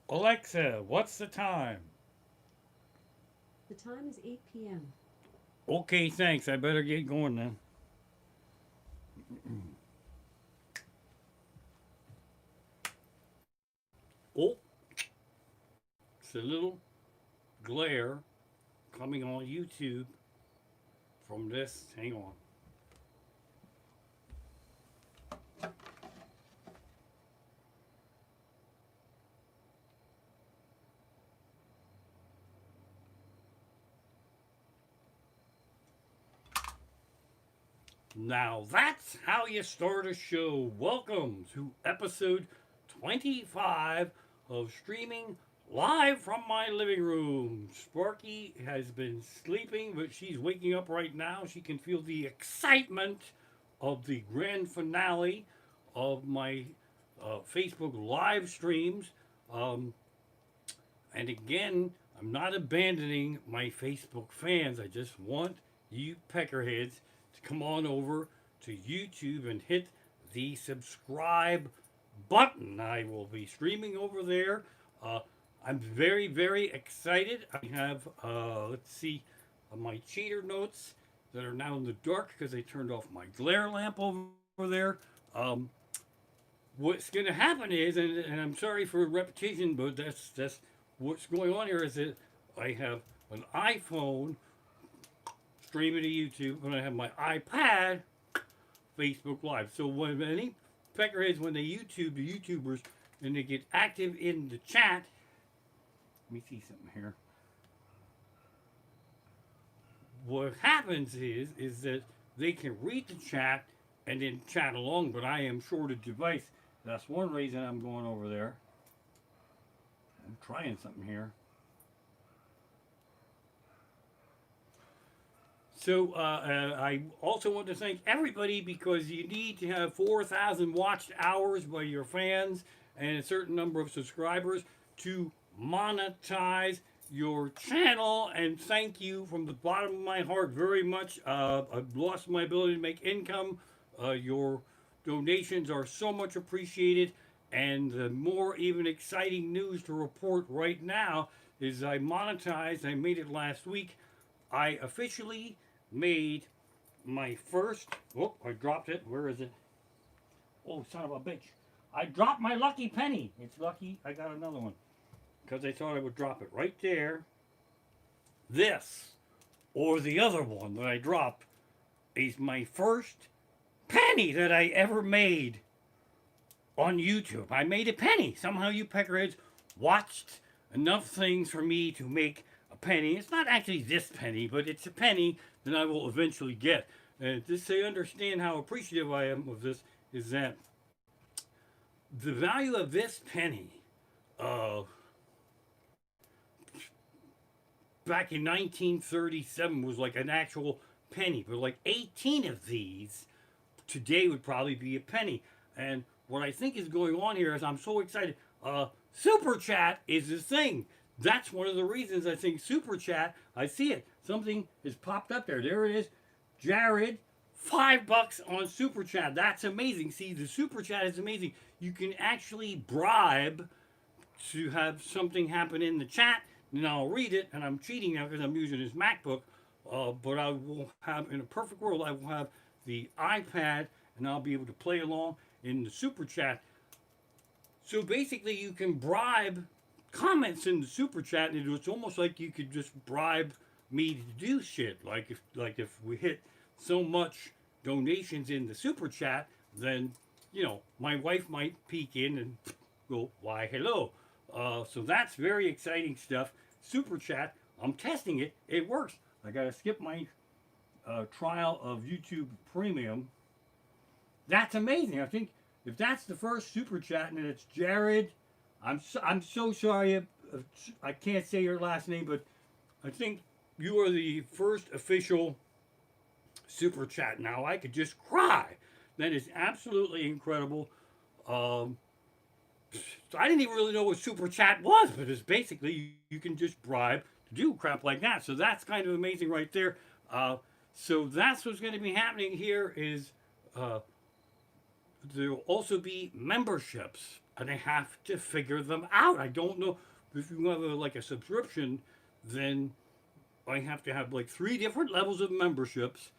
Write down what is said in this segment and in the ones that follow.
Alexa, what's the time? The time is 8 p.m. Okay, thanks. I better get going then. Oh, it's a little glare coming on YouTube from this. Hang on. Now that's how you start a show. Welcome to episode 25 of streaming live from my living room. Sparky has been sleeping, but she's waking up right now. She can feel the excitement of the grand finale of my Facebook live streams. Um, and again, I'm not abandoning my Facebook fans. I just want you peckerheads to come on over to YouTube and hit the subscribe button. I will be streaming over there. Uh, I'm very, very excited. I have, let's see, my cheater notes that are now in the dark because I turned off my glare lamp over there. Um, what's going to happen is, and I'm sorry for repetition, but that's what's going on here is that I have an iPhone streaming to YouTube, and I have my iPad Facebook Live. So when any peckerheads, when they YouTube the YouTubers and they get active in the chat, let me see something here. What happens is that they can read the chat and then chat along, but I am short of device. That's one reason I'm going over there. I'm trying something here. So I also want to thank everybody because you need to have 4,000 watched hours by your fans and a certain number of subscribers to monetize your channel. And thank you from the bottom of my heart very much. I've lost my ability to make income. Your donations are so much appreciated. And the more even exciting news to report right now is I monetized, I made it last week. I officially made my first. Oh, I dropped it. Where is it? Oh, son of a bitch. I dropped my lucky penny. It's lucky I got another one because I thought I would drop it right there. This or the other one that I dropped is my first penny that I ever made on YouTube. I made a penny. Somehow you peckerheads watched enough things for me to make a penny. It's not actually this penny, but it's a penny that I will eventually get. And just so you understand how appreciative I am of this, is that the value of this penny uh, back in 1937 was like an actual penny, but like 18 of these today would probably be a penny. And what I think is going on here is I'm so excited. Super Chat is the thing. That's one of the reasons I think Super Chat. I see it. Something has popped up there. There it is. Jared, $5 on Super Chat. That's amazing. See, the Super Chat is amazing. You can actually bribe to have something happen in the chat, and I'll read it. And I'm cheating now because I'm using his MacBook. But I will have, in a perfect world, I will have the iPad, and I'll be able to play along in the Super Chat. So basically, you can bribe comments in the Super Chat, and it's almost like you could just bribe me to do shit. Like if we hit so much donations in the Super Chat, then my wife might peek in and go, "Why, hello." So that's very exciting stuff. Super Chat, I'm testing it. It works. I gotta skip my trial of YouTube Premium. That's amazing. I think if that's the first super chat and it's Jared, I'm so sorry. I can't say your last name, but I think you are the first official super chat. Now I could just cry. That is absolutely incredible. Um, I didn't even really know what super chat was, but it's basically you can just bribe to do crap like that. So that's kind of amazing right there. Uh, so that's what's going to be happening here is uh, there will also be memberships. and I have to figure them out. I don't know if you have like a subscription, then I have to have like 3 different levels of memberships,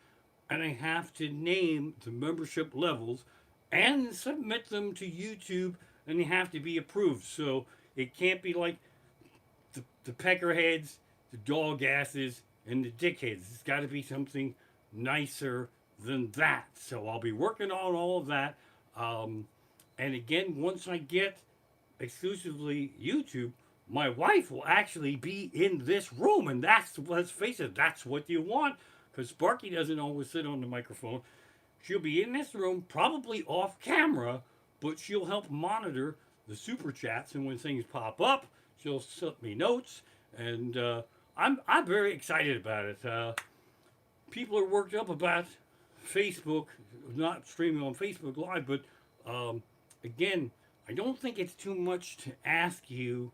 and I have to name the membership levels and submit them to YouTube, and they have to be approved. So it can't be like the peckerheads, the dog asses, and the dickheads. It's got to be something nicer than that. So I'll be working on all of that. And again, once I get exclusively YouTube, my wife will actually be in this room, and that's, let's face it, that's what you want, because Sparky doesn't always sit on the microphone. She'll be in this room, probably off camera, but she'll help monitor the super chats, and when things pop up, she'll slip me notes, and I'm very excited about it. People are worked up about Facebook not streaming on Facebook Live, but again, I don't think it's too much to ask you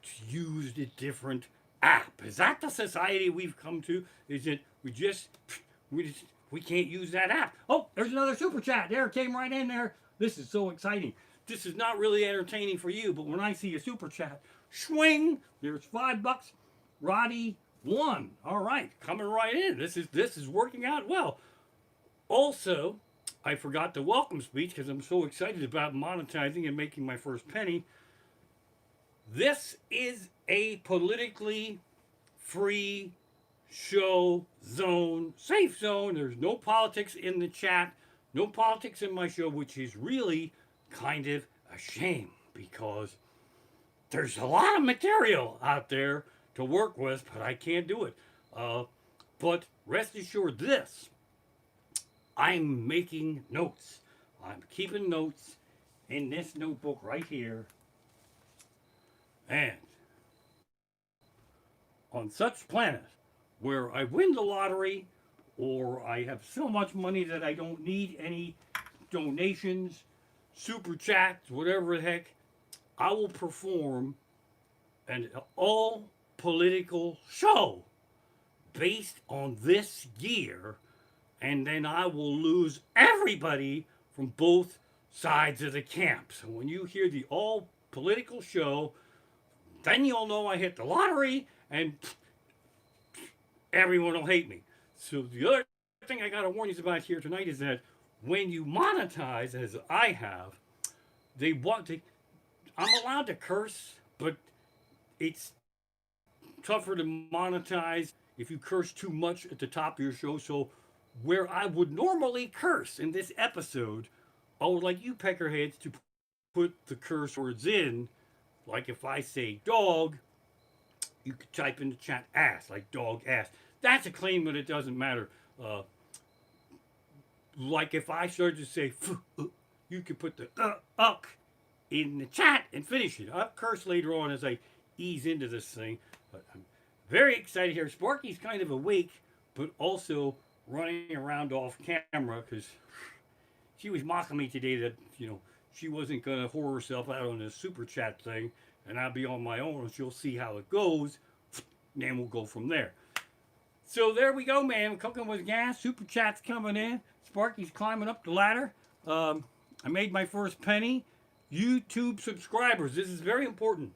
to use a different app. Is that the society we've come to? Is it we can't use that app? Oh, there's another super chat. There, it came right in there. This is so exciting. This is not really entertaining for you, but when I see a super chat, swing, there's $5. Roddy 1. All right, coming right in. This is working out well. Also, I forgot the welcome speech because I'm so excited about monetizing and making my first penny. This is a politically free show zone, safe zone. There's no politics in the chat, no politics in my show, which is really kind of a shame because there's a lot of material out there to work with, but I can't do it. But rest assured this, I'm making notes. I'm keeping notes in this notebook right here. And on such planet where I win the lottery or I have so much money that I don't need any donations, super chats, whatever the heck, I will perform an all political show based on this gear, and then I will lose everybody from both sides of the camp. So when you hear the all political show, then you'll know I hit the lottery and everyone will hate me. So the other thing I gotta warn you about here tonight is that when you monetize, as I have, I'm allowed to curse, but it's tougher to monetize if you curse too much at the top of your show. So where I would normally curse in this episode, I would like you peckerheads to put the curse words in. Like if I say dog, you could type in the chat ass, like dog ass. That's a claim, but it doesn't matter. Like if I started to say, you could put the uck in the chat and finish it. I'll curse later on as I ease into this thing. But I'm very excited here. Sparky's kind of awake, but also running around off camera because she was mocking me today that, she wasn't going to whore herself out on this super chat thing, and I'll be on my own, and she'll see how it goes, and then we'll go from there. So there we go, man. Cooking with gas. Super chat's coming in. Sparky's climbing up the ladder. I made my first penny. YouTube subscribers. This is very important.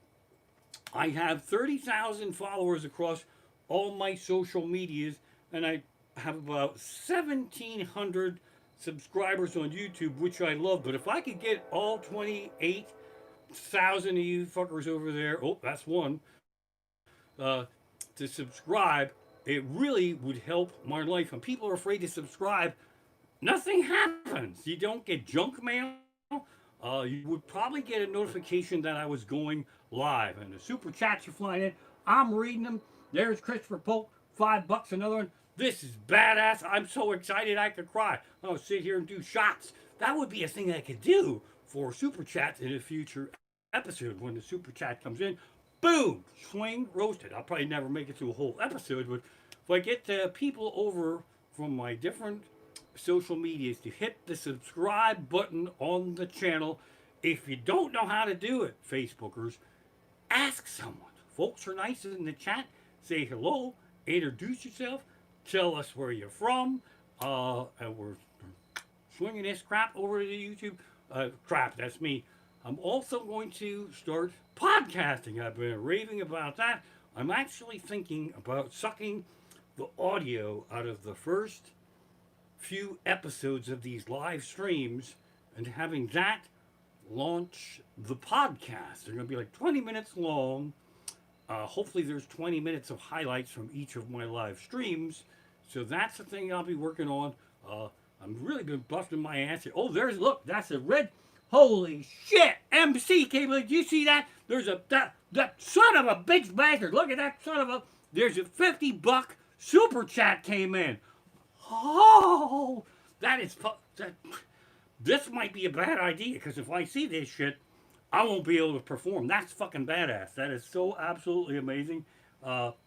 I have 30,000 followers across all my social medias, and I have about 1,700 subscribers on YouTube, which I love. But if I could get all 28,000 of you fuckers over there, oh, that's one, to subscribe, it really would help my life. When people are afraid to subscribe, nothing happens. You don't get junk mail. You would probably get a notification that I was going live. And the super chats are flying in. I'm reading them. There's Christopher Polk, $5, another one. This is badass. I'm so excited I could cry. I'll sit here and do shots. That would be a thing I could do for super chats in a future episode. When the super chat comes in, boom, swing, roasted. I'll probably never make it to a whole episode, but if I get people over from my different social medias to hit the subscribe button on the channel, if you don't know how to do it, Facebookers, ask someone. Folks are nice in the chat. Say hello, introduce yourself, tell us where you're from, and we're swinging this crap over to YouTube. Crap, that's me. I'm also going to start podcasting. I've been raving about that. I'm actually thinking about sucking the audio out of the first few episodes of these live streams and having that launch the podcast. They're going to be like 20 minutes long. Hopefully, there's 20 minutes of highlights from each of my live streams. So that's the thing I'll be working on. I'm really been busting my ass here. Oh, look, that's a red. Holy shit, MC cable. Did you see that? There's that son of a bitch bastard. Look at that son of a. There's a $50 super chat came in. Oh, that is that. This might be a bad idea because if I see this shit, I won't be able to perform. That's fucking badass. That is so absolutely amazing. Pow!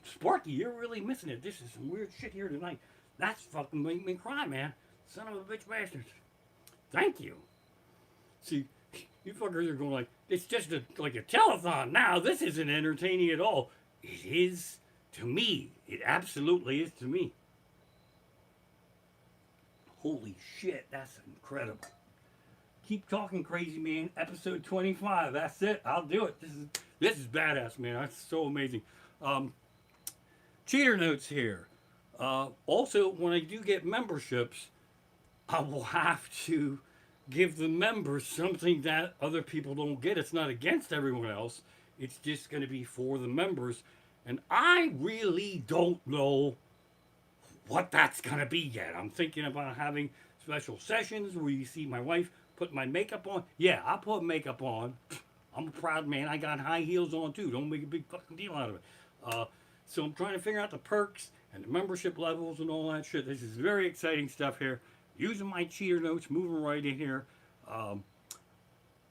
Sparky, you're really missing it. This is some weird shit here tonight. That's fucking making me cry, man. Son of a bitch bastard. Thank you. See, you fuckers are going like, it's just like a telethon now. This isn't entertaining at all. It is to me. It absolutely is to me. Holy shit, that's incredible. Keep talking, crazy man. Episode 25. That's it. I'll do it. This is badass, man. That's so amazing. Cheater notes here. Also, when I do get memberships, I will have to give the members something that other people don't get. It's not against everyone else. It's just going to be for the members. And I really don't know what that's going to be yet. I'm thinking about having special sessions where you see my wife put my makeup on. Yeah, I put makeup on. I'm a proud man. I got high heels on too. Don't make a big fucking deal out of it. So I'm trying to figure out the perks and the membership levels and all that shit. This is very exciting stuff here. Using my cheater notes, moving right in here.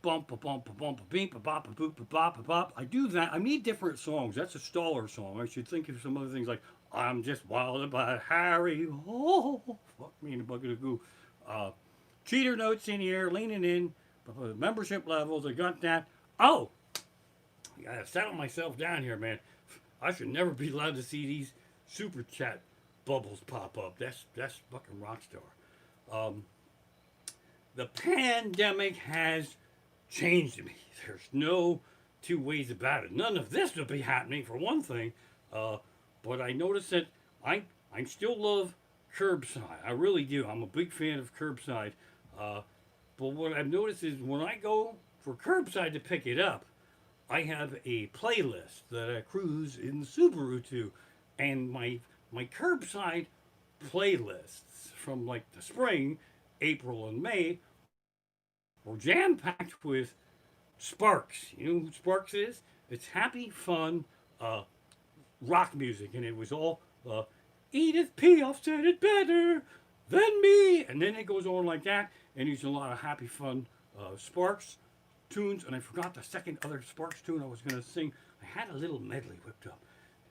Bump a bump a bump a beep a bop a boop a bop a bop. I do that. I need different songs. That's a Staller song. I should think of some other things like I'm just wild about Harry. Oh, fuck me in a bucket of goo. Cheater notes in here, leaning in. Membership levels. I got that. Oh, I gotta settle myself down here, man. I should never be allowed to see these super chat bubbles pop up. That's fucking rockstar. The pandemic has changed me. There's no two ways about it. None of this would be happening for one thing. But I noticed that I still love curbside. I really do. I'm a big fan of curbside. But what I've noticed is when I go for curbside to pick it up, I have a playlist that I cruise in the Subaru to, and my curbside playlists from like the spring, April and May, were jam packed with Sparks. You know who Sparks is? It's happy, fun rock music, and it was all Edith Piaf said it better than me, and then it goes on like that, and there's a lot of happy, fun Sparks tunes, and I forgot the second other Sparks tune I was going to sing. I had a little medley whipped up.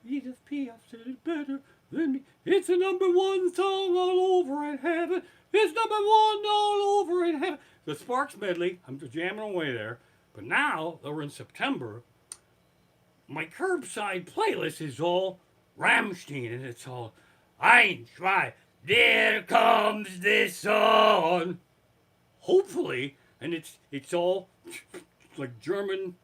Edith Piaf said it better than me. It's a #1 song all over in heaven. It's #1 all over in heaven. The Sparks medley, I'm jamming away there. But now that we're in September, my curbside playlist is all Rammstein, and it's all Ein, zwei, there comes the sun. Hopefully, and it's all like German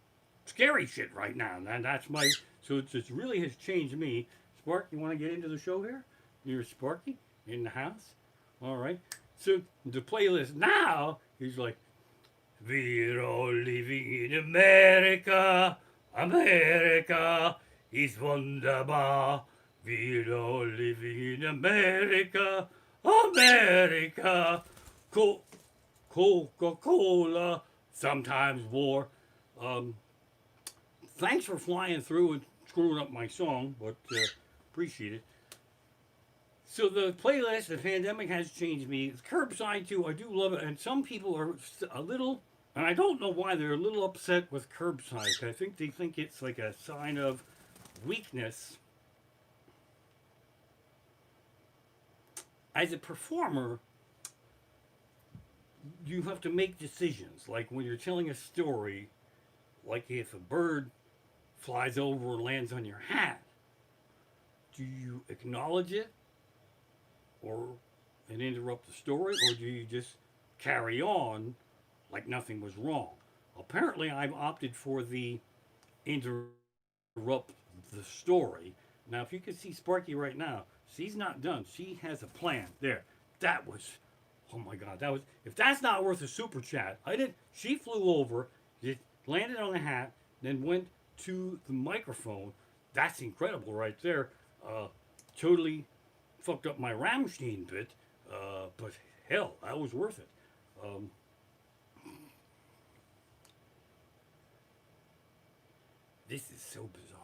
scary shit right now, and that's my. So it really has changed me. Spark, you want to get into the show here? You're Sparky in the house. All right. So the playlist now is like, we're all living in America. America is wunderbar. We're all living in America. America. Coca-Cola. Sometimes war. Thanks for flying through and screwing up my song, but appreciate it. So the playlist, the pandemic has changed me. It's curbside too. I do love it, and some people are a little, and I don't know why they're a little upset with curbside. I think they think it's like a sign of weakness. As a performer, you have to make decisions. Like when you're telling a story, like if a bird flies over and lands on your hat, do you acknowledge it and interrupt the story, or do you just carry on like nothing was wrong. Apparently, I've opted for the interrupt the story. Now, if you can see Sparky right now, she's not done. She has a plan. There. That was, oh my God, that was, if that's not worth a super chat, I didn't, she flew over, just landed on the hat, then went to the microphone. That's incredible right there. Totally fucked up my Rammstein bit, but hell, that was worth it. Um, this is so bizarre.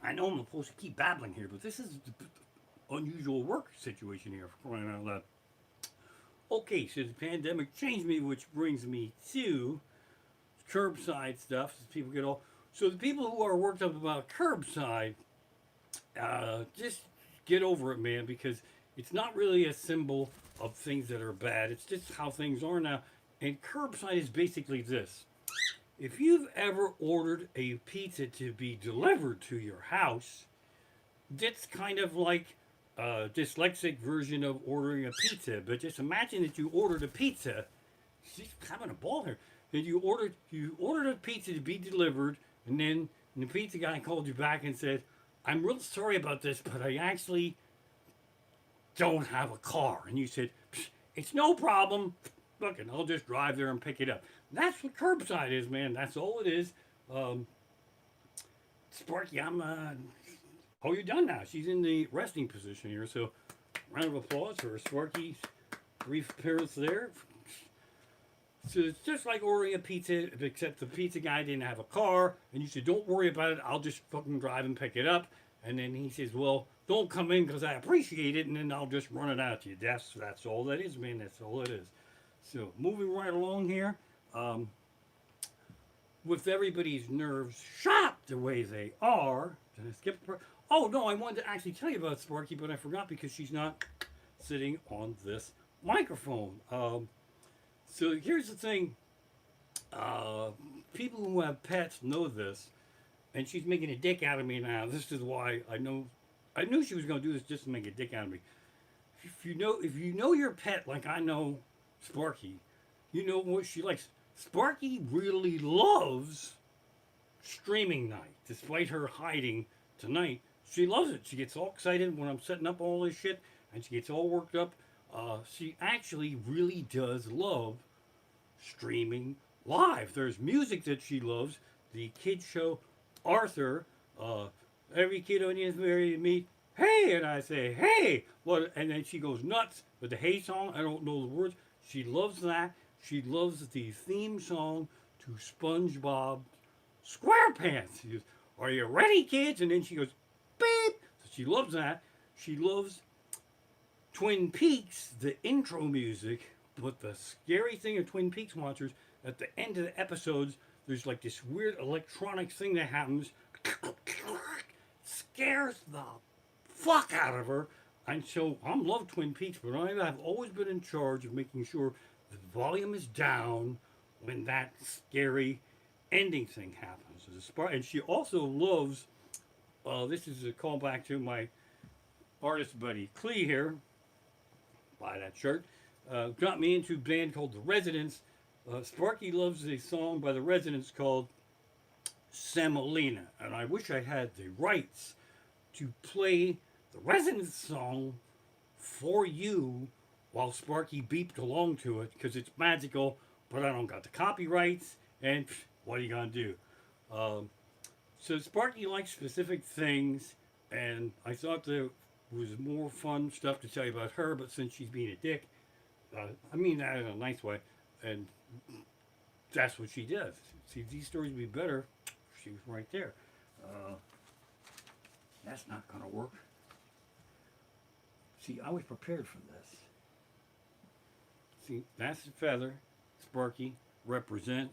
I know I'm supposed to keep babbling here, but this is the unusual work situation here for crying out loud. Okay, so the pandemic changed me, which brings me to curbside stuff. People get all so the people who are worked up about curbside, just get over it, man, because it's not really a symbol of things that are bad. It's just how things are now. And curbside is basically this. If you've ever ordered a pizza to be delivered to your house, that's kind of like a dyslexic version of ordering a pizza. But just imagine that you ordered a pizza. She's having a ball here. That you ordered a pizza to be delivered, and then the pizza guy called you back and said, "I'm real sorry about this, but I actually don't have a car." And you said, "It's no problem. Look, and I'll just drive there and pick it up." That's what curbside is, man. That's all it is. Sparky, oh, you're done now. She's in the resting position here. So, round of applause for Sparky's brief appearance there. So it's just like ordering a pizza, except the pizza guy didn't have a car, and you said, "Don't worry about it. I'll just fucking drive and pick it up." And then he says, "Well, don't come in because I appreciate it, and then I'll just run it out to you." That's all that is, man. That's all it is. So moving right along here, with everybody's nerves shot the way they are. Did I skip? Oh no, I wanted to actually tell you about Sparky, but I forgot because she's not sitting on this microphone. So here's the thing. People who have pets know this, and she's making a dick out of me now. This is why I knew she was going to do this just to make a dick out of me. If you know your pet like I know Sparky, you know what she likes. Sparky really loves streaming night, despite her hiding tonight. She loves it. She gets all excited when I'm setting up all this shit, and she gets all worked up. She actually really does love streaming live. There's music that she loves. The kid show, Arthur, every kid on is ready to meet. Hey, and I say, hey, what? And then she goes nuts with the Hey song. I don't know the words. She loves that. She loves the theme song to SpongeBob SquarePants. She goes, "Are you ready, kids?" And then she goes, beep. So she loves that. She loves Twin Peaks, the intro music. But the scary thing of Twin Peaks watchers, at the end of the episodes, there's like this weird electronic thing that happens. Scares the fuck out of her. And so I love Twin Peaks, but I've always been in charge of making sure the volume is down when that scary ending thing happens. And she also loves, this is a callback to my artist buddy Clee here, buy that shirt, got me into a band called The Residents. Sparky loves a song by The Residents called Semolina, and I wish I had the rights to play The Residents song for you while Sparky beeped along to it, because it's magical, but I don't got the copyrights, and what are you gonna do? So Sparky likes specific things, and I thought there was more fun stuff to tell you about her, but since she's being a dick, I mean that in a nice way, and that's what she does. See, these stories would be better if she was right there. That's not gonna work. See, I was prepared for this. See, that's the feather. Sparky, represent.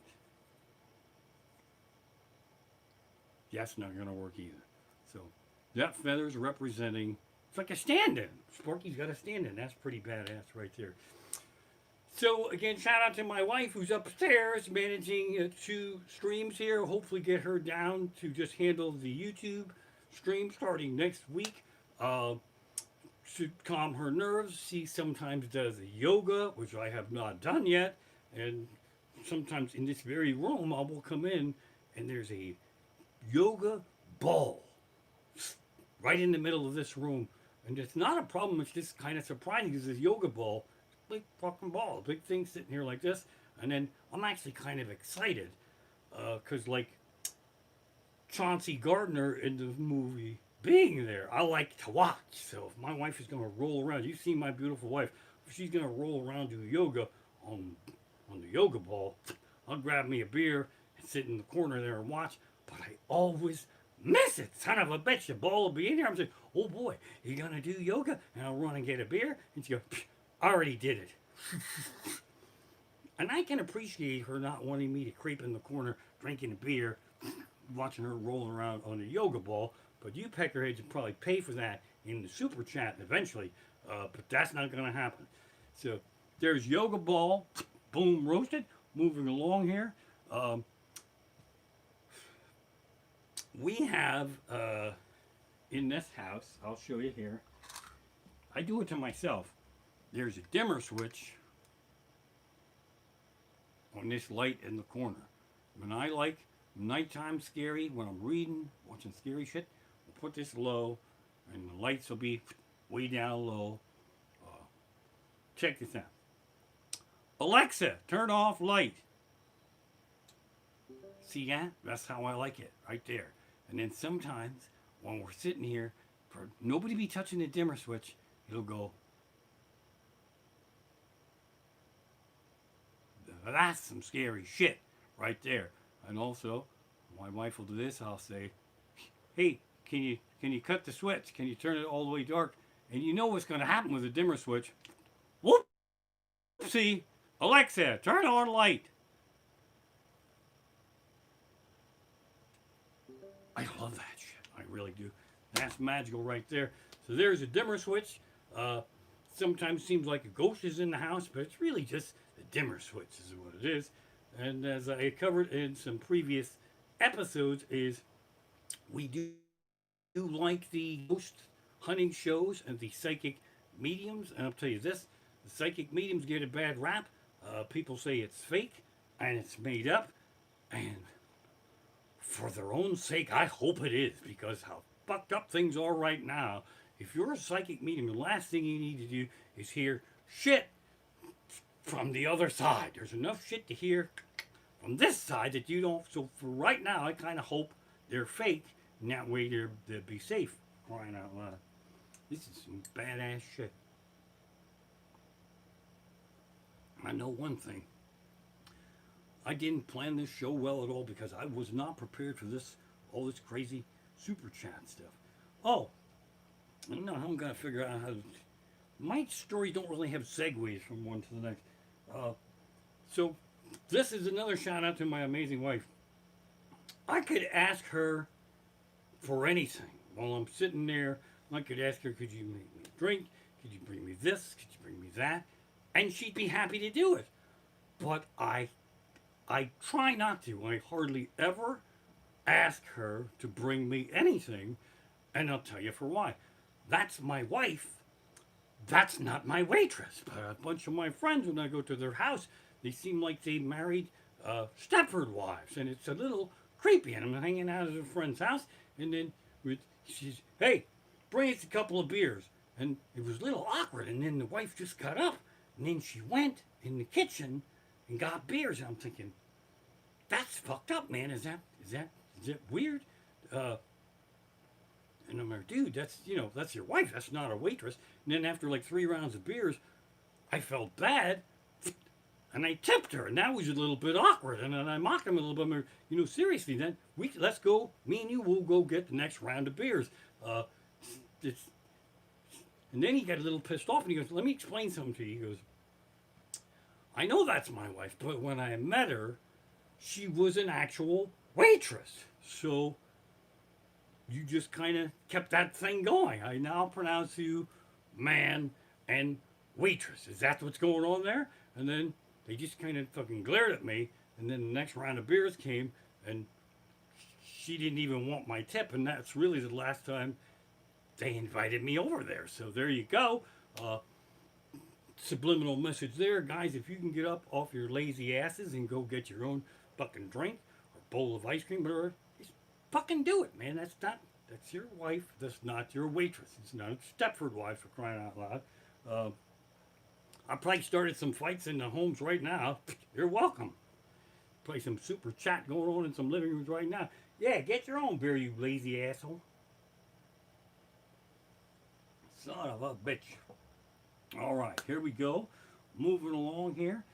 That's not going to work either. So, that feather's representing. It's like a stand-in. Sparky's got a stand-in. That's pretty badass right there. So, again, shout out to my wife who's upstairs managing 2 streams here. Hopefully get her down to just handle the YouTube stream starting next week. to calm her nerves. She sometimes does yoga, which I have not done yet. And sometimes in this very room, I will come in and there's a yoga ball right in the middle of this room. And it's not a problem, it's just kind of surprising because this yoga ball, big fucking ball, big thing sitting here like this. And then I'm actually kind of excited because, like, Chauncey Gardner in the movie being there, I like to watch. So if my wife is going to roll around, you've seen my beautiful wife, if she's going to roll around do yoga on the yoga ball, I'll grab me a beer and sit in the corner there and watch. But I always miss it. Son of a bitch, the ball will be in there. I'm saying, oh boy, you going to do yoga? And I'll run and get a beer. And she goes, I already did it. And I can appreciate her not wanting me to creep in the corner drinking a beer, watching her rolling around on the yoga ball. But you peckerheads would probably pay for that in the super chat eventually. But that's not going to happen. So there's yoga ball, boom, roasted. Moving along here. We have in this house, I'll show you here. I do it to myself. There's a dimmer switch on this light in the corner. When I like nighttime scary, when I'm reading, watching scary shit, we'll put this low and the lights will be way down low. Check this out. Alexa, turn off light. See that? That's how I like it, right there. And then sometimes when we're sitting here, for nobody be touching the dimmer switch, it'll go. That's some scary shit right there. And also, my wife will do this. I'll say, "Hey, can you cut the switch? Can you turn it all the way dark?" And you know what's going to happen with a dimmer switch? Whoopsie! Alexa, turn on light. I love that shit. I really do. That's magical right there. So there's a dimmer switch. Sometimes seems like a ghost is in the house, but it's really just the dimmer switch is what it is. And as I covered in some previous episodes, is we do like the ghost hunting shows and the psychic mediums. And I'll tell you this, the psychic mediums get a bad rap. People say it's fake and it's made up. And for their own sake, I hope it is, because how fucked up things are right now. If you're a psychic medium, the last thing you need to do is hear shit from the other side. There's enough shit to hear from this side that you don't. So for right now, I kind of hope they're fake, and that way they'll be safe. Crying out loud. This is some badass shit. I know one thing. I didn't plan this show well at all because I was not prepared for this, all this crazy super chat stuff. Oh, no, I'm gonna figure out how to. My stories don't really have segues from one to the next. So this is another shout out to my amazing wife. I could ask her for anything while I'm sitting there. I could ask her, could you make me a drink? Could you bring me this? Could you bring me that? And she'd be happy to do it. But I try not to. I hardly ever ask her to bring me anything, and I'll tell you for why. That's my wife. That's not my waitress. But a bunch of my friends, when I go to their house, they seem like they married Stepford wives, and it's a little creepy. And I'm hanging out at a friend's house, and then she's, hey, bring us a couple of beers. And it was a little awkward, and then the wife just got up, and then she went in the kitchen and got beers. And I'm thinking, that's fucked up, man. Is that weird? And I'm like, dude, that's your wife. That's not a waitress. And then after like 3 rounds of beers, I felt bad, and I tipped her, and that was a little bit awkward. And then I mocked him a little bit more. Seriously, then let's go. Me and you will go get the next round of beers. And then he got a little pissed off, and he goes, let me explain something to you. He goes, I know that's my wife, but when I met her, she was an actual waitress. So you just kind of kept that thing going. I now pronounce you man and waitress. Is that what's going on there? And then they just kind of fucking glared at me. And then the next round of beers came, and she didn't even want my tip. And that's really the last time they invited me over there. So there you go. Subliminal message there, guys. If you can get up off your lazy asses and go get your own fucking drink or bowl of ice cream, or just fucking do it, man. That's your wife. That's not your waitress. It's not a Stepford wife, for crying out loud. I probably started some fights in the homes right now. You're welcome. Play some super chat going on in some living rooms right now. Yeah, get your own beer, you lazy asshole. Son of a bitch. All right, here we go. Moving along here.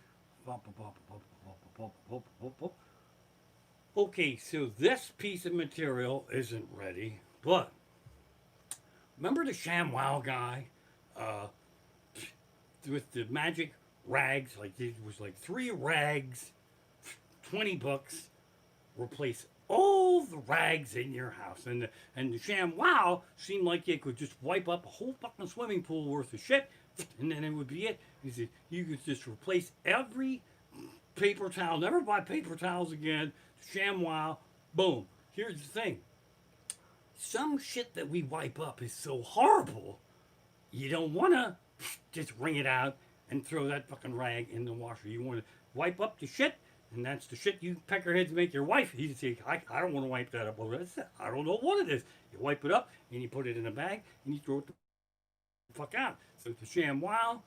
Okay, so this piece of material isn't ready, but remember the ShamWow guy with the magic rags? Like it was like 3 rags, $20. Replace all the rags in your house, and the ShamWow seemed like it could just wipe up a whole fucking swimming pool worth of shit, and then it would be it. He said you could just replace every paper towel, never buy paper towels again. ShamWow, boom. Here's the thing: some shit that we wipe up is so horrible, you don't want to just wring it out and throw that fucking rag in the washer. You want to wipe up the shit. And that's the shit you peckerheads make your wife. You say, I don't want to wipe that up. Well, that's it. I don't know what it is. You wipe it up, and you put it in a bag, and you throw it the fuck out. So the ShamWow,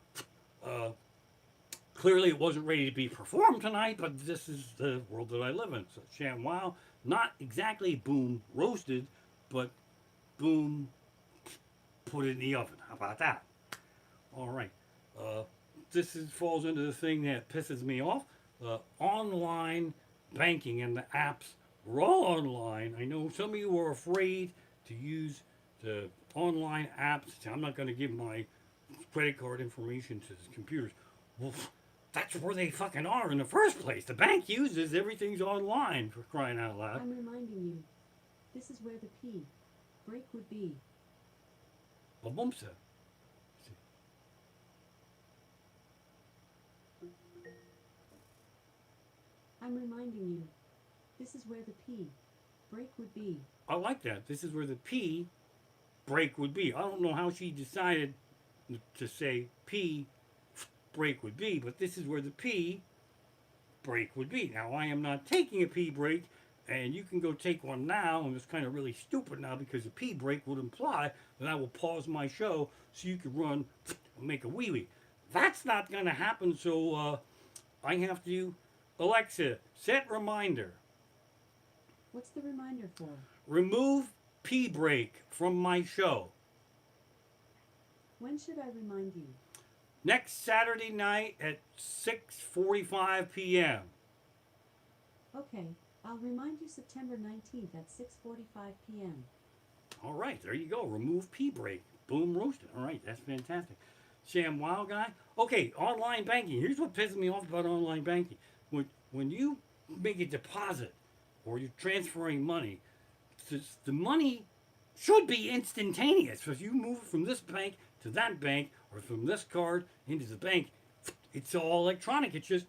clearly it wasn't ready to be performed tonight, but this is the world that I live in. So ShamWow, not exactly boom roasted, but boom put it in the oven. How about that? All right. Falls into the thing that pisses me off. Online banking and the apps were all online. I know some of you are afraid to use the online apps. I'm not going to give my credit card information to the computers. Well, that's where they fucking are in the first place. The bank uses everything's online, for crying out loud. I'm reminding you, this is where the P break would be. Babumsa. I'm reminding you, this is where the P break would be. I like that. This is where the P break would be. I don't know how she decided to say P break would be, but this is where the P break would be. Now, I am not taking a P break, and you can go take one now, and it's kind of really stupid now because a P break would imply that I will pause my show so you can run and make a wee-wee. That's not going to happen, so I have to... Alexa, set reminder. What's the reminder for? Remove pee break from my show. When should I remind you? Next Saturday night at 6:45 p.m. Okay, I'll remind you September 19th at 6:45 p.m. All right, there you go. Remove pee break. Boom roasted. All right, that's fantastic. ShamWow guy. Okay, online banking. Here's what pisses me off about online banking. When you make a deposit or you're transferring money, the money should be instantaneous. So if you move from this bank to that bank or from this card into the bank, it's all electronic. It's just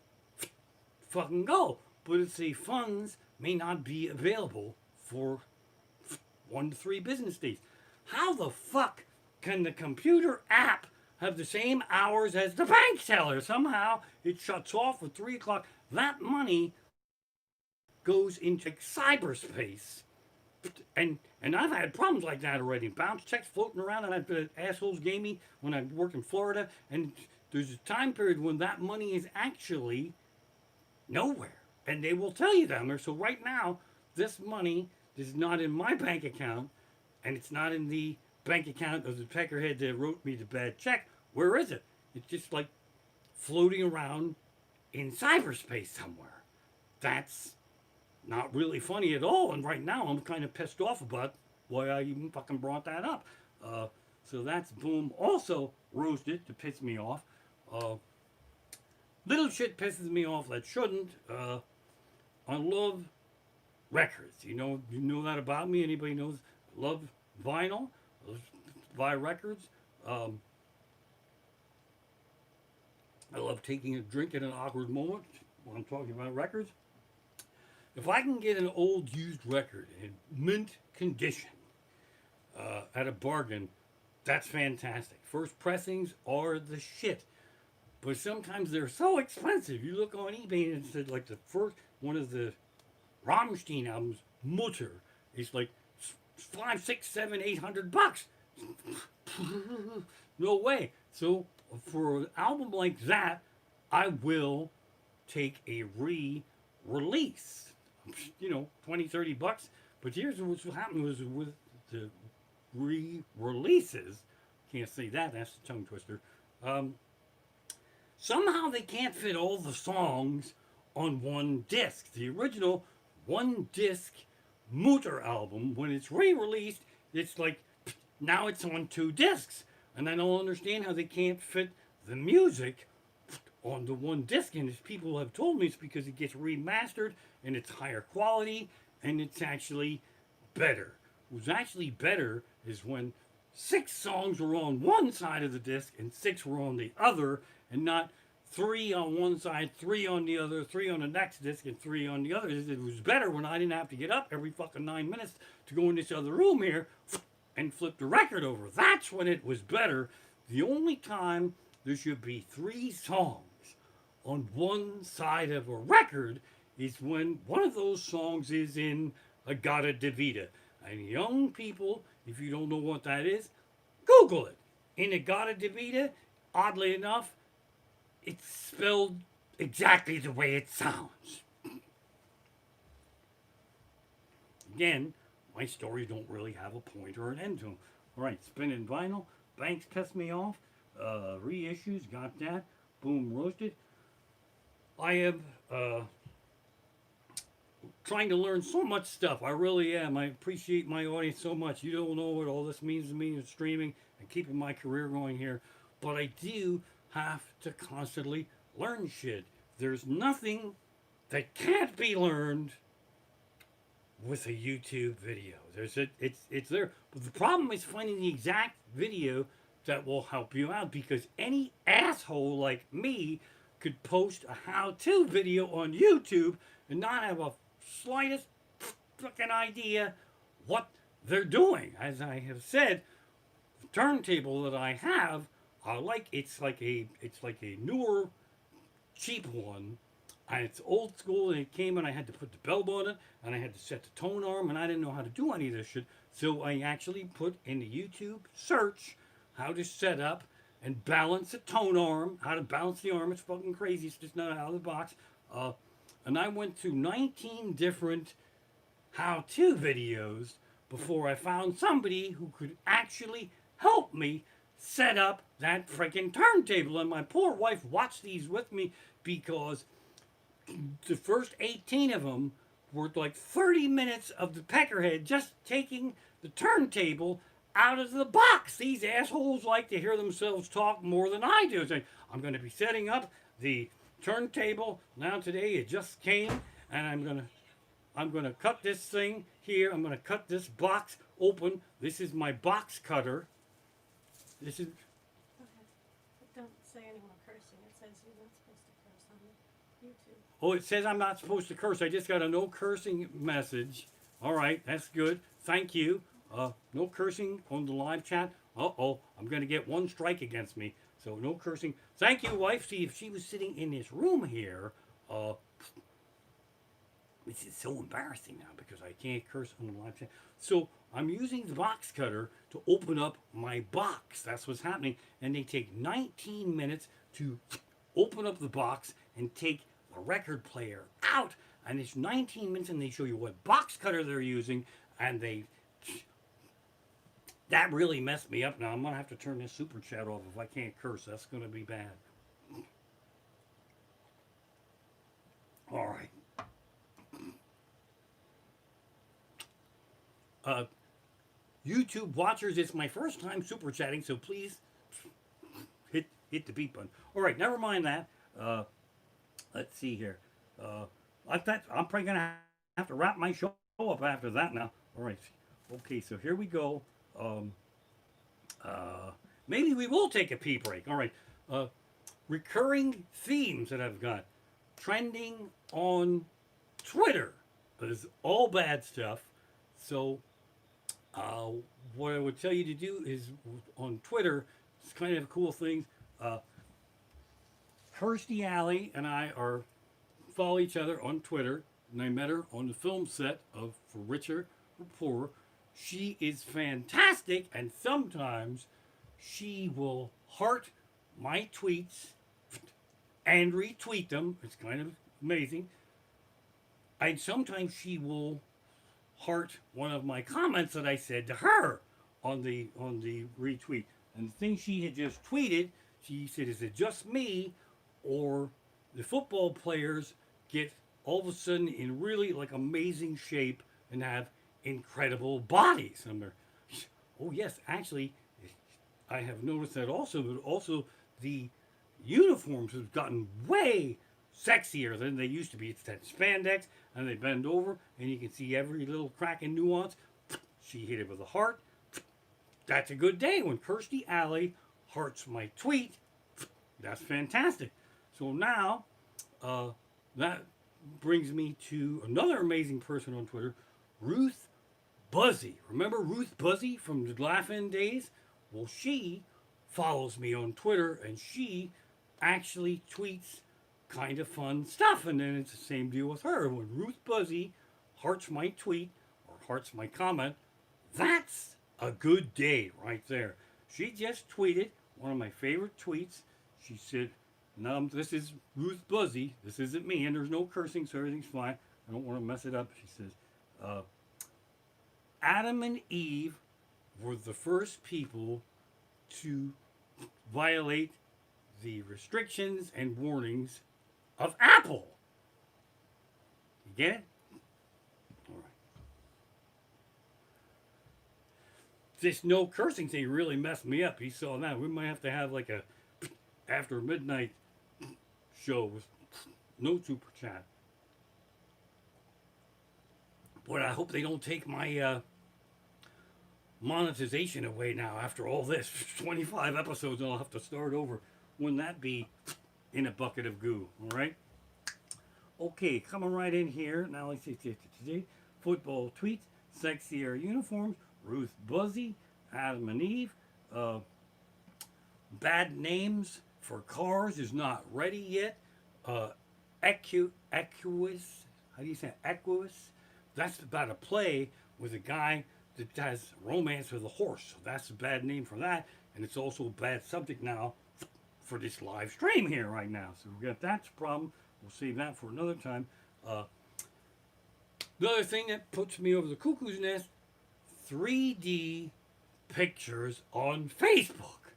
fucking go. But it's the funds may not be available for 1 to 3 business days. How the fuck can the computer app have the same hours as the bank teller? Somehow it shuts off at 3 o'clock. That money goes into cyberspace. And I've had problems like that already. Bounce checks floating around that assholes gave me when I worked in Florida. And there's a time period when that money is actually nowhere. And they will tell you down there. So right now, this money is not in my bank account. And it's not in the bank account of the peckerhead that wrote me the bad check. Where is it? It's just like floating around in cyberspace somewhere. That's not really funny at all. And right now I'm kind of pissed off about why I even fucking brought that up. So that's boom. Also roasted to piss me off. Little shit pisses me off that shouldn't. I love records. You know that about me. Anybody knows? I love vinyl. I buy records. I love taking a drink at an awkward moment when I'm talking about records. If I can get an old used record in mint condition at a bargain, That's fantastic. First pressings are the shit. But sometimes they're so expensive. You look on eBay and it said like the first one of the Rammstein albums, Mutter, is like five, six, seven, $800. No way. So for an album like that, I will take a re-release. 20, $30. But here's what's happened was with the re-releases. Can't say that. That's the tongue twister. Somehow they can't fit all the songs on one disc. The original one disc Mutter album, when it's re-released, it's like now it's on two discs. And I don't understand how they can't fit the music on the one disc. And as people have told me, it's because it gets remastered and it's higher quality and it's actually better. What's actually better is when 6 songs were on one side of the disc and 6 were on the other, and not 3 on one side, 3 on the other, 3 on the next disc, and 3 on the other. It was better when I didn't have to get up every fucking 9 minutes to go in this other room here and flip the record over. That's when it was better. The only time there should be 3 songs on one side of a record is when one of those songs is in a Gata Divida. And young people, if you don't know what that is, Google it. In a Gata Divida, oddly enough, it's spelled exactly the way it sounds. Again, my stories don't really have a point or an end to them. All right, spinning vinyl. Banks pissed me off. Reissues, got that. Boom, roasted. I am trying to learn so much stuff. I really am. I appreciate my audience so much. You don't know what all this means to me in streaming and keeping my career going here. But I do have to constantly learn shit. There's nothing that can't be learned with a YouTube video. It's there. But the problem is finding the exact video that will help you out, because any asshole like me could post a how-to video on YouTube and not have a slightest fucking idea what they're doing. As I have said, the turntable that I have, it's like a newer, cheap one, and it's old school, and it came and I had to put the bell on it, and I had to set the tone arm, and I didn't know how to do any of this shit. So I actually put in the YouTube search how to set up and balance a tone arm, how to balance the arm. It's fucking crazy. It's just not out of the box. And I went through 19 different how-to videos before I found somebody who could actually help me set up that freaking turntable. And my poor wife watched these with me, because the first 18 of them were like 30 minutes of the peckerhead just taking the turntable out of the box. These assholes like to hear themselves talk more than I do. Saying, I'm going to be setting up the turntable now today. It just came, and I'm gonna cut this thing here. I'm gonna cut this box open. This is my box cutter. This is. Okay. But don't say any more cursing. It says you're not supposed to curse on YouTube. Oh, it says I'm not supposed to curse. I just got a no cursing message. All right, that's good. Thank you. No cursing on the live chat. Uh-oh, I'm going to get 1 strike against me. So no cursing. Thank you, wife. See, if she was sitting in this room here, this is so embarrassing now because I can't curse on the live chat. So I'm using the box cutter to open up my box. That's what's happening. And they take 19 minutes to open up the box and take the record player out. And it's 19 minutes, and they show you what box cutter they're using, and that really messed me up. Now I'm going to have to turn this super chat off if I can't curse. That's going to be bad. All right. YouTube watchers, it's my first time super chatting, so please hit the beep button. All right, never mind that. Let's see here. I'm probably going to have to wrap my show up after that now. All right. Okay, so here we go. Maybe we will take a pee break. All right. Recurring themes that I've got. Trending on Twitter is all bad stuff. So what I would tell you to do is on Twitter, it's kind of cool things. Kirstie Alley and I are follow each other on Twitter, and I met her on the film set of For Richer or Poorer. She is fantastic, and sometimes she will heart my tweets and retweet them. It's kind of amazing. And sometimes she will heart one of my comments that I said to her on the retweet. And the thing she had just tweeted, she said, "Is it just me, or the football players get all of a sudden in really like amazing shape and have incredible bodies?" And I'm there, oh yes, actually, I have noticed that also, but also the uniforms have gotten way sexier than they used to be. It's that spandex, and they bend over, and you can see every little crack and nuance. She hit it with a heart. That's a good day. When Kirstie Alley hearts my tweet, that's fantastic. So now, that brings me to another amazing person on Twitter, Ruth Buzzy. Remember Ruth Buzzy from the Laugh-In days? Well, she follows me on Twitter, and she actually tweets kind of fun stuff. And then it's the same deal with her. When Ruth Buzzy hearts my tweet or hearts my comment, that's a good day right there. She just tweeted one of my favorite tweets. She said, "No, this is Ruth Buzzy. This isn't me, and there's no cursing, so everything's fine. I don't want to mess it up." She says, "Adam and Eve were the first people to violate the restrictions and warnings of Apple." You get it? All right. This no cursing thing really messed me up. He saw that. We might have to have like a after midnight show with no super chat. But I hope they don't take my monetization away now after all this. 25 episodes, and I'll have to start over. Wouldn't that be in a bucket of goo? All right. Okay, coming right in here. Now let's see. Today, football tweets, sexier uniforms, Ruth Buzzy, Adam and Eve, bad names for cars is not ready yet. Equus, how do you say it? Equus? That's about a play with a guy that has romance with a horse. So that's a bad name for that. And it's also a bad subject now for this live stream here right now. So we got that problem. We'll save that for another time. The other thing that puts me over the cuckoo's nest, 3D pictures on Facebook.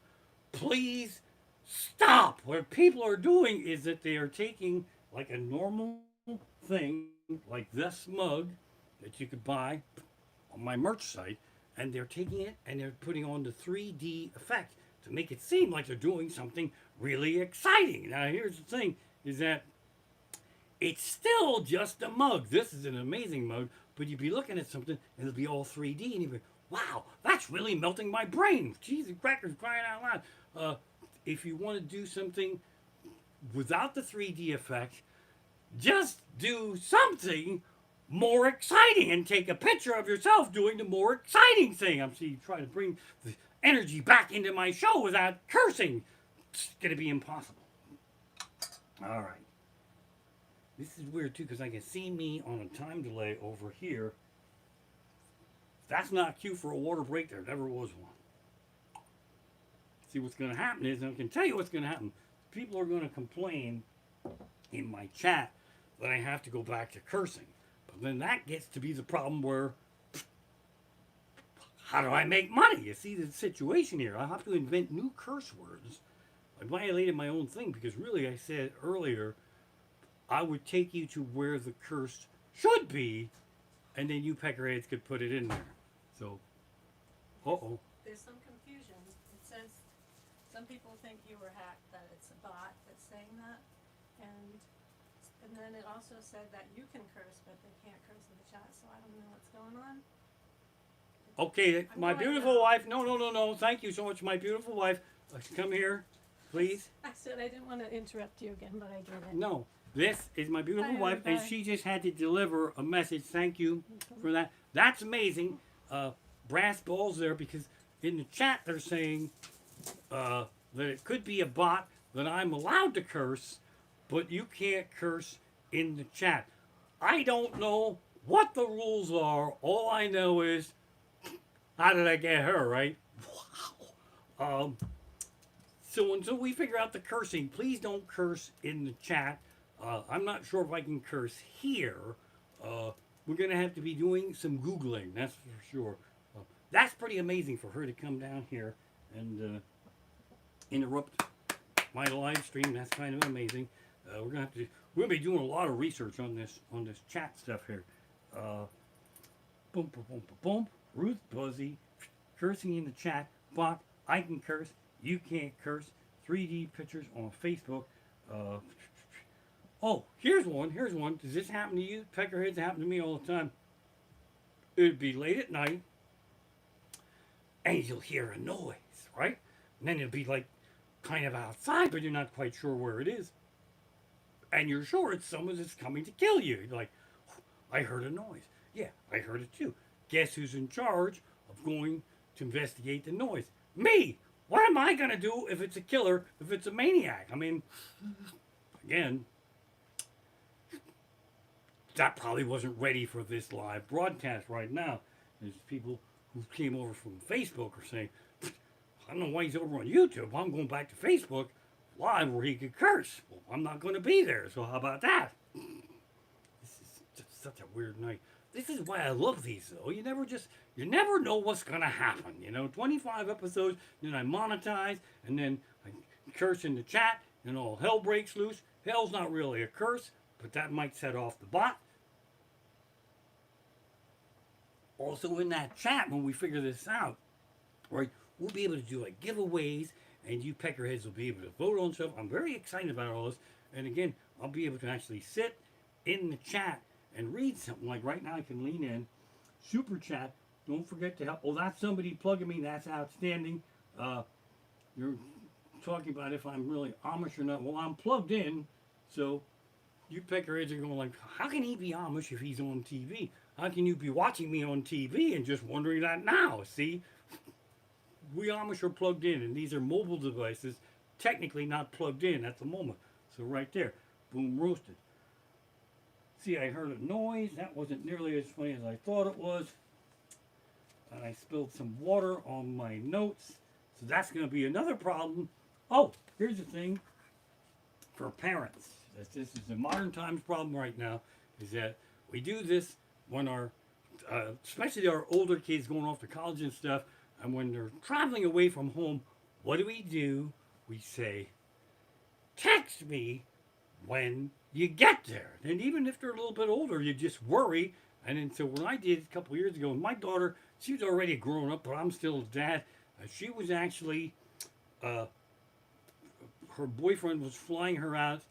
Please stop. What people are doing is that they are taking like a normal thing, like this mug that you could buy on my merch site, and they're taking it and they're putting on the 3D effect to make it seem like they're doing something really exciting. Now here's the thing, is that it's still just a mug. This is an amazing mug, but you'd be looking at something and it'll be all 3D, and you'd be, wow, that's really melting my brain. Jesus crackers, crying out loud. If you want to do something without the 3D effect, just do something more exciting and take a picture of yourself doing the more exciting thing. I'm trying to bring the energy back into my show without cursing. It's going to be impossible. All right. This is weird too, because I can see me on a time delay over here. That's not cue for a water break. There never was one. See, what's going to happen is, and I can tell you what's going to happen. People are going to complain in my chat that I have to go back to cursing. But then that gets to be the problem where, how do I make money? You see the situation here. I have to invent new curse words. I violated my own thing, because really I said earlier, I would take you to where the curse should be, and then you peckerheads could put it in there. So, uh-oh. There's some confusion. It says some people think you were hacked, that it's a bot that's saying that. And then it also said that you can curse, but they can't curse in the chat, so I don't know what's going on. Okay, I'm my going beautiful now. wife. No. Thank you so much, my beautiful wife. Come here, please. I said I didn't want to interrupt you again, but I did it. No, this is my beautiful Hi, wife, and everybody. she just had to deliver a message. Thank you for that. That's amazing. brass balls there because in the chat they're saying that it could be a bot, that I'm allowed to curse, but you can't curse in the chat. I don't know what the rules are. All I know is, how did I get her, right? Wow. So until we figure out the cursing, please don't curse in the chat. I'm not sure if I can curse here. We're going to have to be doing some Googling, that's for sure. That's pretty amazing for her to come down here and interrupt my live stream. That's kind of amazing. We're gonna be doing a lot of research on this chat stuff here. Boom, boom, boom, boom, boom. Ruth Buzzy cursing in the chat. Bot, I can curse. You can't curse. 3D pictures on Facebook. Oh, here's one. Here's one. Does this happen to you? Peckerheads happen to me all the time. It'd be late at night, and you'll hear a noise, right? And then it'll be like kind of outside, but you're not quite sure where it is. And you're sure it's someone that's coming to kill you. You're like, I heard a noise. Yeah, I heard it too. Guess who's in charge of going to investigate the noise? Me! What am I going to do if it's a killer, if it's a maniac? I mean, again, that probably wasn't ready for this live broadcast right now. There's people who came over from Facebook are saying, I don't know why he's over on YouTube. I'm going back to Facebook live where he could curse. Well, I'm not going to be there, so how about that? This is just such a weird night. This is why I love these, though. You never know what's going to happen. 25 episodes, then I monetize, and then I curse in the chat, and all hell breaks loose. Hell's not really a curse, but that might set off the bot. Also in that chat, when we figure this out, right, we'll be able to do like giveaways, and you peckerheads will be able to vote on stuff. I'm very excited about all this. And again, I'll be able to actually sit in the chat and read something. Like right now, I can lean in. Super chat. Don't forget to help. Oh, that's somebody plugging me. That's outstanding. You're talking about if I'm really Amish or not. Well, I'm plugged in. So you peckerheads are going like, how can he be Amish if he's on TV? How can you be watching me on TV and just wondering that now? See? We Amish are plugged in, and these are mobile devices, technically not plugged in at the moment. So right there, boom, roasted. See, I heard a noise. That wasn't nearly as funny as I thought it was. And I spilled some water on my notes. So that's going to be another problem. Oh, here's the thing for parents. This is a modern times problem right now, is that we do this when especially our older kids going off to college and stuff, and when they're traveling away from home, what do? We say, text me when you get there. And even if they're a little bit older, you just worry. And then so when I did a couple years ago, my daughter, she was already grown up, but I'm still a dad. She was actually, her boyfriend was flying her out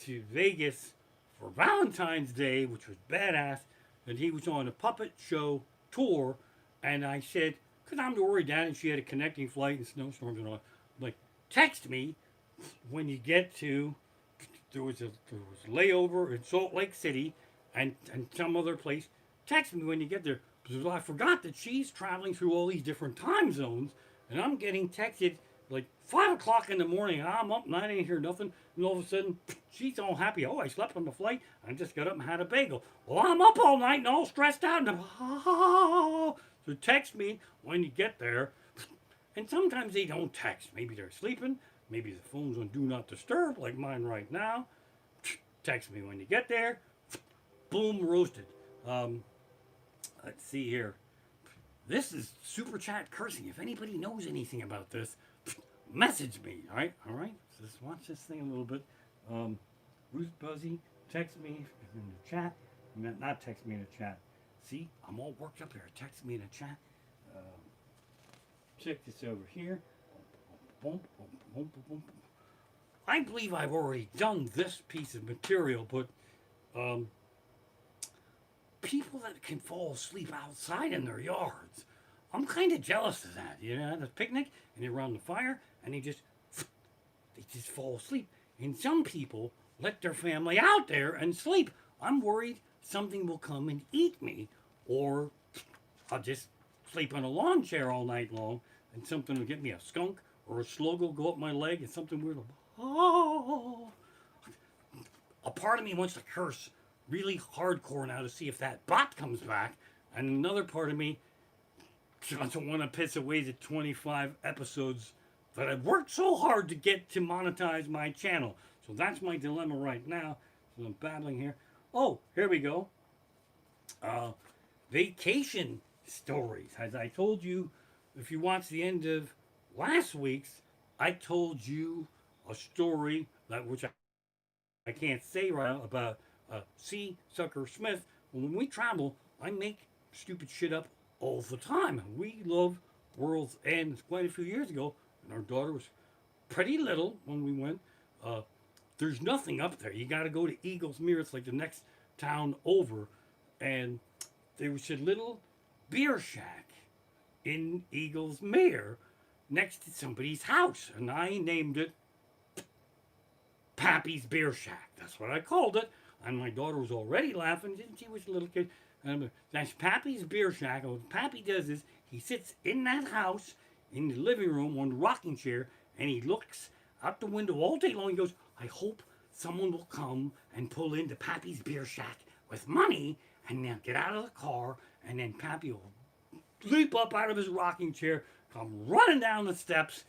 to Vegas for Valentine's Day, which was badass. And he was on a puppet show tour. And I said, because I'm worried, Dad, and she had a connecting flight and snowstorms and all. I'm like, text me when you get to. There was a layover in Salt Lake City and some other place. Text me when you get there. Because I forgot that she's traveling through all these different time zones, and I'm getting texted like 5 o'clock in the morning. And I'm up and I didn't hear nothing. And all of a sudden, she's all happy. Oh, I slept on the flight. I just got up and had a bagel. Well, I'm up all night and all stressed out. And so text me when you get there. And sometimes they don't text. Maybe they're sleeping. Maybe the phone's on Do Not Disturb, like mine right now. Text me when you get there. Boom, roasted. Let's see here. This is Super Chat cursing. If anybody knows anything about this, message me. All right? Just watch this thing a little bit. Ruth Buzzy, text me in the chat. Not text me in the chat. See, I'm all worked up here. Text me in the chat. Check this over here. I believe I've already done this piece of material, but people that can fall asleep outside in their yards, I'm kind of jealous of that. At a picnic, and they're around the fire, and they just fall asleep. And some people let their family out there and sleep. I'm worried something will come and eat me, or I'll just sleep on a lawn chair all night long, and something will get me, a skunk or a slug will go up my leg, and something weird will, oh. A part of me wants to curse really hardcore now to see if that bot comes back, and another part of me doesn't want to piss away the 25 episodes that I've worked so hard to get to monetize my channel. So that's my dilemma right now. So I'm battling here. Oh, here we go. Vacation stories. As I told you, if you watched the end of last week's, I told you a story that which I can't say right now about C. Sucker Smith. When we travel, I make stupid shit up all the time. We love World's End. Quite a few years ago, and our daughter was pretty little when we went. There's nothing up there. You got to go to Eagles Mere. It's like the next town over, and there was a little beer shack in Eagles Mere next to somebody's house, and I named it Pappy's Beer Shack. That's what I called it. And my daughter was already laughing. She was a little kid. And that's Pappy's Beer Shack. And what Pappy does is he sits in that house in the living room on the rocking chair, and he looks out the window all day long. He goes, I hope someone will come and pull into Pappy's Beer Shack with money, and they'll get out of the car, and then Pappy will leap up out of his rocking chair, come running down the steps,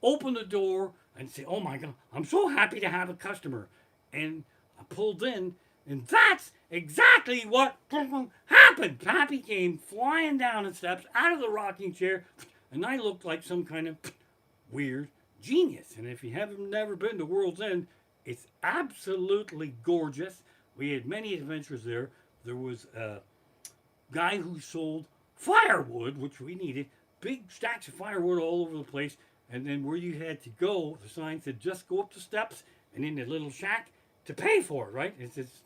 open the door, and say, oh my God, I'm so happy to have a customer. And I pulled in, and that's exactly what happened. Pappy came flying down the steps out of the rocking chair, and I looked like some kind of weird genius. And if you haven't never been to World's End, it's absolutely gorgeous. We had many adventures there. There was a guy who sold firewood, which we needed, big stacks of firewood all over the place. And then where you had to go, the sign said just go up the steps and in the little shack to pay for it, right? It's this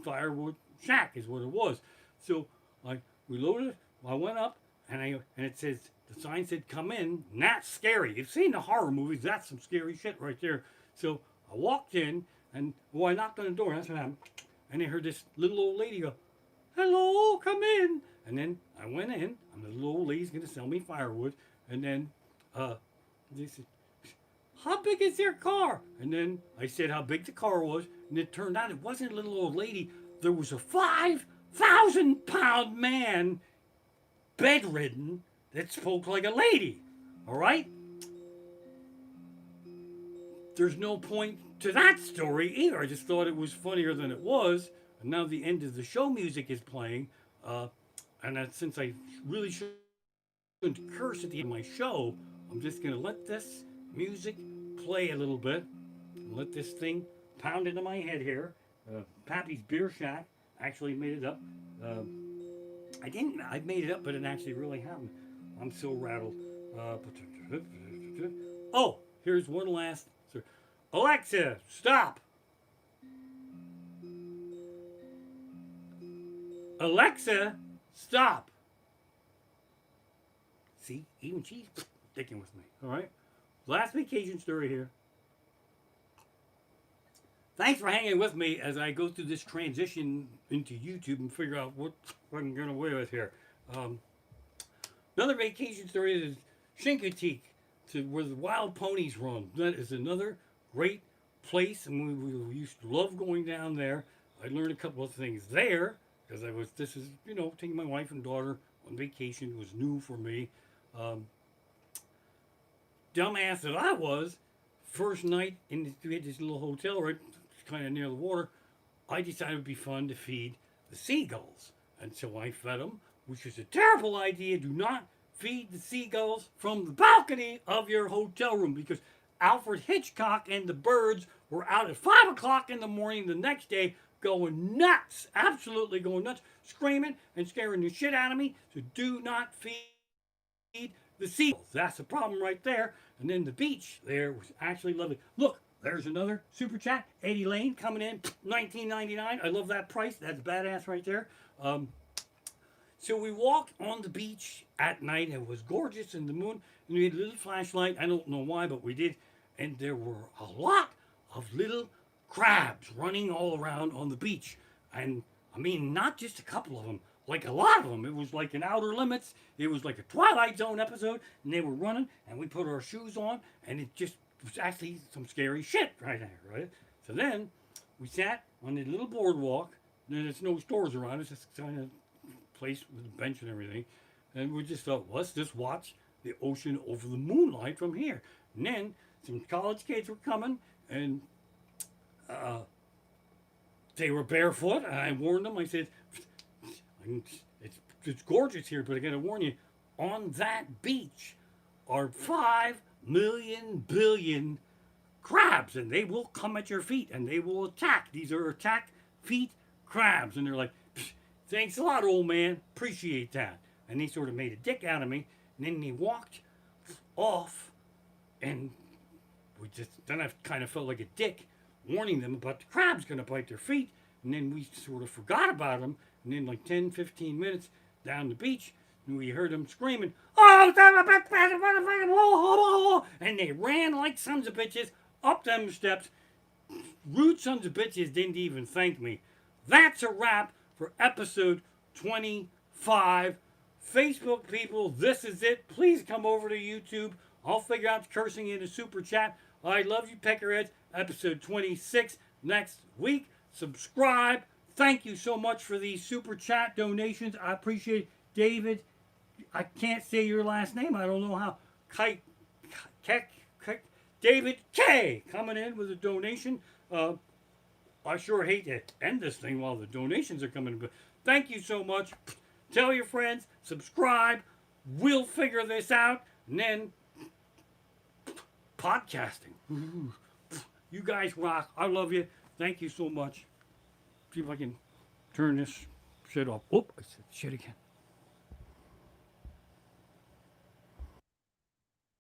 firewood shack is what it was. So we loaded it. I went up and it says, the sign said come in. And that's scary. You've seen the horror movies. That's some scary shit right there. So I walked in and I knocked on the door. That's what happened. And I heard this little old lady go, hello, come in. And then I went in, and the little old lady's going to sell me firewood. And then they said, how big is your car? And then I said how big the car was. And it turned out it wasn't a little old lady. There was a 5,000-pound man, bedridden, that spoke like a lady. All right? There's no point to that story either. I just thought it was funnier than it was. And now the end of the show music is playing. And since I really shouldn't curse at the end of my show, I'm just going to let this music play a little bit. And let this thing pound into my head here. Pappy's Beer Shack actually made it up. I made it up, but it actually really happened. I'm so rattled. Oh, here's one last. Alexa, stop. Alexa, stop. See, even she's sticking with me. All right. Last vacation story here. Thanks for hanging with me as I go through this transition into YouTube and figure out what I'm going away with here. Another vacation story is Chincoteague, to where the wild ponies run. That is another great place, and we used to love going down there. I learned a couple of things there because taking my wife and daughter on vacation was new for me. Dumbass that I was, first night we had this little hotel right kind of near the water. I decided it would be fun to feed the seagulls, and so I fed them, which is a terrible idea. Do not feed the seagulls from the balcony of your hotel room, because Alfred Hitchcock and the birds were out at 5 o'clock in the morning the next day going nuts, absolutely going nuts, screaming and scaring the shit out of me. So do not feed the seagulls. That's the problem right there. And then the beach there was actually lovely. Look, there's another super chat. Eddie Lane coming in, $19.99. I love that price. That's badass right there. So we walked on the beach at night. It was gorgeous in the moon. And we had a little flashlight. I don't know why, but we did. And there were a lot of little crabs running all around on the beach. And I mean, not just a couple of them, like a lot of them. It was like an Outer Limits. It was like a Twilight Zone episode, and they were running, and we put our shoes on, and it just was actually some scary shit right there, right? So then we sat on the little boardwalk. There's no stores around. It's just kind of place with a bench and everything. And we just thought, let's just watch the ocean over the moonlight from here. And then some college kids were coming, and they were barefoot. And I warned them. I said, it's gorgeous here, but I got to warn you, on that beach are 5 million billion crabs, and they will come at your feet, and they will attack. These are attack feet crabs. And they're like, thanks a lot, old man. Appreciate that. And they sort of made a dick out of me. And then they walked off. And then I kind of felt like a dick warning them about the crabs going to bite their feet. And then we sort of forgot about them. And then like 10, 15 minutes down the beach, and we heard them screaming, oh, and they ran like sons of bitches up them steps. Rude sons of bitches didn't even thank me. That's a wrap for episode 25. Facebook people, this is it. Please come over to YouTube. I'll figure out cursing in a super chat. I love you, Peckerheads. Episode 26 next week. Subscribe. Thank you so much for these super chat donations. I appreciate it. David, I can't say your last name. I don't know how. David K coming in with a donation. I sure hate to end this thing while the donations are coming in, but thank you so much. Tell your friends, subscribe. We'll figure this out. And then podcasting. You guys rock. I love you. Thank you so much. See if I can turn this shit off. Oh, I said shit again.